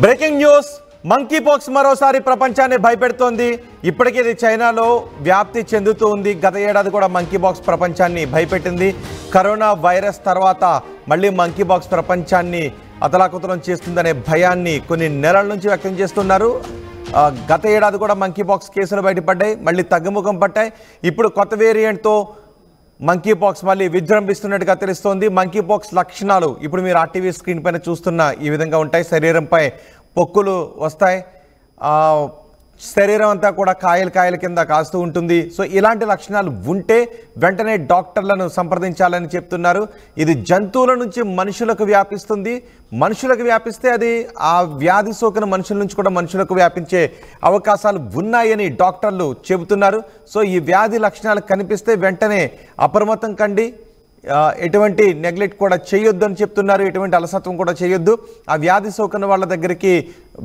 Breaking news monkey pox మరోసారి ప్రపంచాన్ని భయపెడుతోంది. ఇప్పటికే ఇది చైనాలో వ్యాప్తి చెందుతూ ఉంది. గత ఏడాది కూడా మంకీ పాక్స్ ప్రపంచాన్ని భయపెట్టింది. కరోనా వైరస్ తర్వాత మళ్ళీ మంకీ పాక్స్ ప్రపంచాన్ని అతలాకుతలం చేస్తుందనే భయాన్ని కొన్ని నెలల నుంచి వ్యక్తం చేస్తున్నారు. గత ఏడాది కూడా మంకీ పాక్స్ కేసులు బయటపడ్డాయి, మళ్ళీ తగ్గుముఖం పట్టాయి. ఇప్పుడు కొత్త వేరియంట్తో మంకీ పాక్స్ మళ్ళీ విజృంభిస్తున్నట్టుగా తెలుస్తోంది. మంకీ పాక్స్ లక్షణాలు ఇప్పుడు మీరు ఆర్టీవీ స్క్రీన్ పైన చూస్తున్న ఈ విధంగా ఉంటాయి. శరీరంపై పొక్కులు వస్తాయి, శరీరం అంతా కూడా కాయల కింద కాస్తూ ఉంటుంది. సో ఇలాంటి లక్షణాలు ఉంటే వెంటనే డాక్టర్లను సంప్రదించాలని చెప్తున్నారు. ఇది జంతువుల నుంచి మనుషులకు వ్యాపిస్తుంది. మనుషులకు వ్యాపిస్తే అది ఆ వ్యాధి సోకిన మనుషుల నుంచి కూడా మనుషులకు వ్యాపించే అవకాశాలు ఉన్నాయని డాక్టర్లు చెబుతున్నారు. సో ఈ వ్యాధి లక్షణాలు కనిపిస్తే వెంటనే అప్రమత్తం కండి, ఎటువంటి నెగ్లెక్ట్ కూడా చేయొద్దు అని చెప్తున్నారు. ఎటువంటి అలసత్వం కూడా చేయొద్దు. ఆ వ్యాధి సోకిన వాళ్ళ దగ్గరికి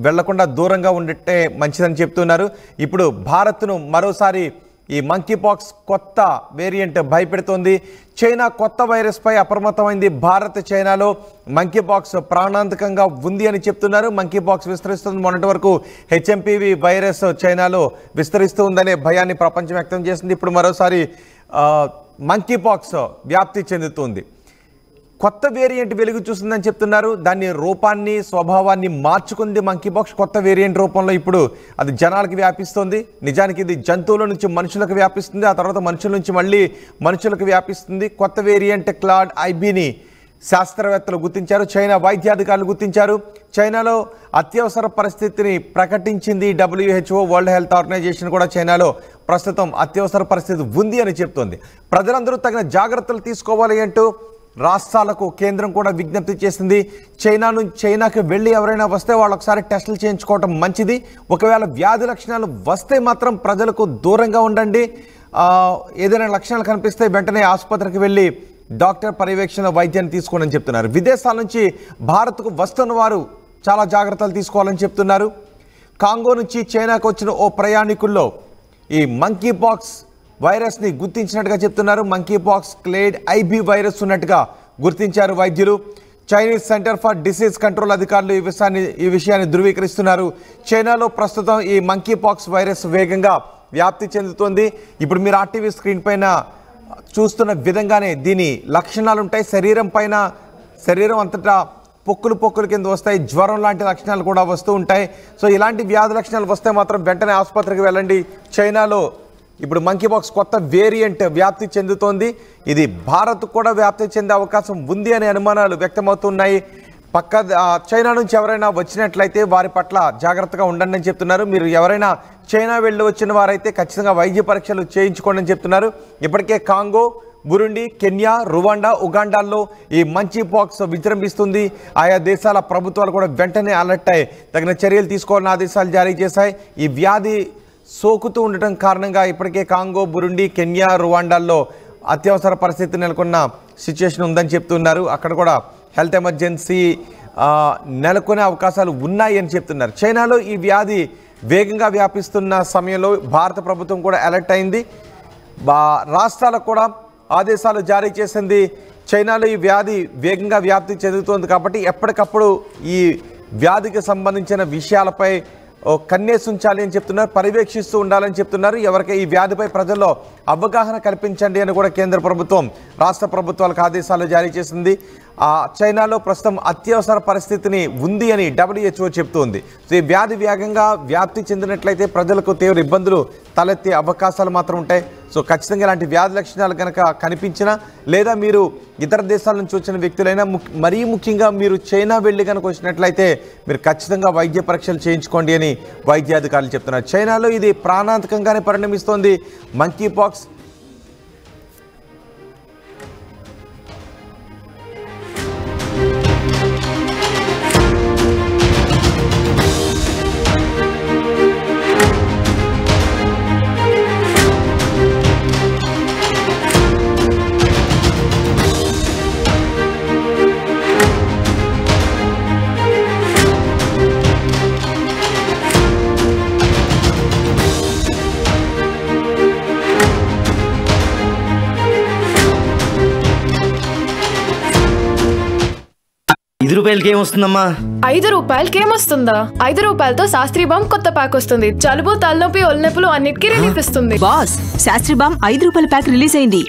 వెళ్లకుండా దూరంగా ఉండటే మంచిదని చెప్తున్నారు. ఇప్పుడు భారత్ను మరోసారి ఈ మంకీ పాక్స్ కొత్త వేరియంట్ భయపెడుతోంది. చైనా కొత్త వైరస్పై అప్రమత్తమైంది. భారత్ చైనాలో మంకీ పాక్స్ ప్రాణాంతకంగా ఉంది అని చెప్తున్నారు. మంకీ పాక్స్ విస్తరిస్తుంది. మొన్నటి వరకు హెచ్ఎంపీవి వైరస్ చైనాలో విస్తరిస్తూ ఉందనే భయాన్ని ప్రపంచం వ్యక్తం చేసింది. ఇప్పుడు మరోసారి మంకీ పాక్స్ వ్యాప్తి చెందుతుంది. కొత్త వేరియంట్ వెలుగు చూస్తుందని చెప్తున్నారు. దాని రూపాన్ని స్వభావాన్ని మార్చుకుంది మంకీ పాక్స్ కొత్త వేరియంట్ రూపంలో. ఇప్పుడు అది జనాలకు వ్యాపిస్తుంది. నిజానికి ఇది జంతువుల నుంచి మనుషులకు వ్యాపిస్తుంది, ఆ తర్వాత మనుషుల నుంచి మళ్ళీ మనుషులకు వ్యాపిస్తుంది. కొత్త వేరియంట్ క్లాడ్ ఐబీని శాస్త్రవేత్తలు గుర్తించారు, చైనా వైద్యాధికారులు గుర్తించారు. చైనాలో అత్యవసర పరిస్థితిని ప్రకటించింది WHO. వరల్డ్ హెల్త్ ఆర్గనైజేషన్ కూడా చైనాలో ప్రస్తుతం అత్యవసర పరిస్థితి ఉంది అని చెప్తోంది. ప్రజలందరూ తగిన జాగ్రత్తలు తీసుకోవాలి అంటూ రాష్ట్రాలకు కేంద్రం కూడా విజ్ఞప్తి చేసింది. చైనాకు వెళ్ళి ఎవరైనా వస్తే వాళ్ళు ఒకసారి టెస్టులు చేయించుకోవటం మంచిది. ఒకవేళ వ్యాధి లక్షణాలు వస్తే మాత్రం ప్రజలకు దూరంగా ఉండండి. ఏదైనా లక్షణాలు కనిపిస్తే వెంటనే ఆసుపత్రికి వెళ్ళి డాక్టర్ పర్యవేక్షణ వైద్యాన్ని తీసుకోవాలని చెప్తున్నారు. విదేశాల నుంచి భారత్కు వస్తున్న వారు చాలా జాగ్రత్తలు తీసుకోవాలని చెప్తున్నారు. కాంగో నుంచి చైనాకు వచ్చిన ఓ ప్రయాణికుల్లో ఈ మంకీ పాక్స్ వైరస్ని గుర్తించినట్టుగా చెప్తున్నారు. Monkey pox clade IB virus ఉన్నట్టుగా గుర్తించారు వైద్యులు. Chinese centre for disease control అధికారులు ఈ విషయాన్ని ధృవీకరిస్తున్నారు. చైనాలో ప్రస్తుతం ఈ మంకీ పాక్స్ వైరస్ వేగంగా వ్యాప్తి చెందుతోంది. ఇప్పుడు మీరు ఆర్టీవీ స్క్రీన్ పైన చూస్తున్న విధంగానే దీని లక్షణాలు ఉంటాయి. శరీరం అంతటా పొక్కులు కింద వస్తాయి. జ్వరం లాంటి లక్షణాలు కూడా వస్తూ ఉంటాయి. సో ఇలాంటి వ్యాధి లక్షణాలు వస్తే మాత్రం వెంటనే ఆసుపత్రికి వెళ్ళండి. చైనాలో ఇప్పుడు మంకీ పాక్స్ కొత్త వేరియంట్ వ్యాప్తి చెందుతోంది. ఇది భారత్ కూడా వ్యాప్తి చెందే అవకాశం ఉంది అనే అనుమానాలు వ్యక్తమవుతున్నాయి. చైనా నుంచి ఎవరైనా వచ్చినట్లయితే వారి పట్ల జాగ్రత్తగా ఉండండి అని చెప్తున్నారు. మీరు ఎవరైనా చైనా వెళ్ళి వచ్చిన వారైతే ఖచ్చితంగా వైద్య పరీక్షలు చేయించుకోండి అని చెప్తున్నారు. ఇప్పటికే కాంగో, బురుండి, కెన్యా, రువాండా, ఉగాండాల్లో ఈ మంకీ పాక్స్ విజృంభిస్తుంది. ఆయా దేశాల ప్రభుత్వాలు కూడా వెంటనే అలర్ట్ అయ్యి తగిన చర్యలు తీసుకోవాలని ఆదేశాలు జారీ చేశాయి. ఈ వ్యాధి సోకుతూ ఉండటం కారణంగా ఇప్పటికే కాంగో, బురుండి, కెన్యా, రువాండాల్లో అత్యవసర పరిస్థితి నెలకొన్న సిచ్యుయేషన్ ఉందని చెప్తున్నారు. అక్కడ కూడా హెల్త్ ఎమర్జెన్సీ నెలకొనే అవకాశాలు ఉన్నాయి అని చెప్తున్నారు. చైనాలో ఈ వ్యాధి వేగంగా వ్యాపిస్తున్న సమయంలో భారత ప్రభుత్వం కూడా అలర్ట్ అయింది. రాష్ట్రాలకు కూడా ఆదేశాలు జారీ చేసింది. చైనాలో ఈ వ్యాధి వేగంగా వ్యాప్తి చెందుతోంది కాబట్టి ఎప్పటికప్పుడు ఈ వ్యాధికి సంబంధించిన విషయాలపై కన్నేసి ఉంచాలి అని చెప్తున్నారు, పర్యవేక్షిస్తూ ఉండాలని చెప్తున్నారు. ఎవరికి ఈ వ్యాధిపై ప్రజల్లో అవగాహన కల్పించండి అని కూడా కేంద్ర ప్రభుత్వం రాష్ట్ర ప్రభుత్వాలకు ఆదేశాలు జారీ చేసింది. చైనాలో ప్రస్తుతం అత్యవసర పరిస్థితిని ఉంది అని WHO చెప్తోంది. సో ఈ వ్యాధి వేగంగా వ్యాప్తి చెందినట్లయితే ప్రజలకు తీవ్ర ఇబ్బందులు తలెత్తే అవకాశాలు మాత్రం ఉంటాయి. సో ఖచ్చితంగా ఇలాంటి వ్యాధి లక్షణాలు కనుక కనిపించినా, లేదా మీరు ఇతర దేశాల నుంచి వచ్చిన వ్యక్తులైనా, మరీ ముఖ్యంగా మీరు చైనా వెళ్ళి కనుక వచ్చినట్లయితే మీరు ఖచ్చితంగా వైద్య పరీక్షలు చేయించుకోండి అని వైద్యాధికారులు చెప్తున్నారు. చైనాలో ఇది ప్రాణాంతకంగానే పరిణమిస్తోంది మంకీ పాక్స్. రూపాయలకి ఏమొస్తుందమ్మా? 5 రూపాయలకి ఏమొస్తుందా? 5 రూపాయలతో శాస్త్రీ బామ్ కొత్త ప్యాక్ వస్తుంది. జలుబు, తలనొప్పి, ఒళ్ళనొప్పులు అన్నిటికీ రిలీఫ్ ఇస్తుంది. బాస్, శాస్త్రీ బామ్ 5 రూపాయల ప్యాక్ రిలీజ్ అయింది.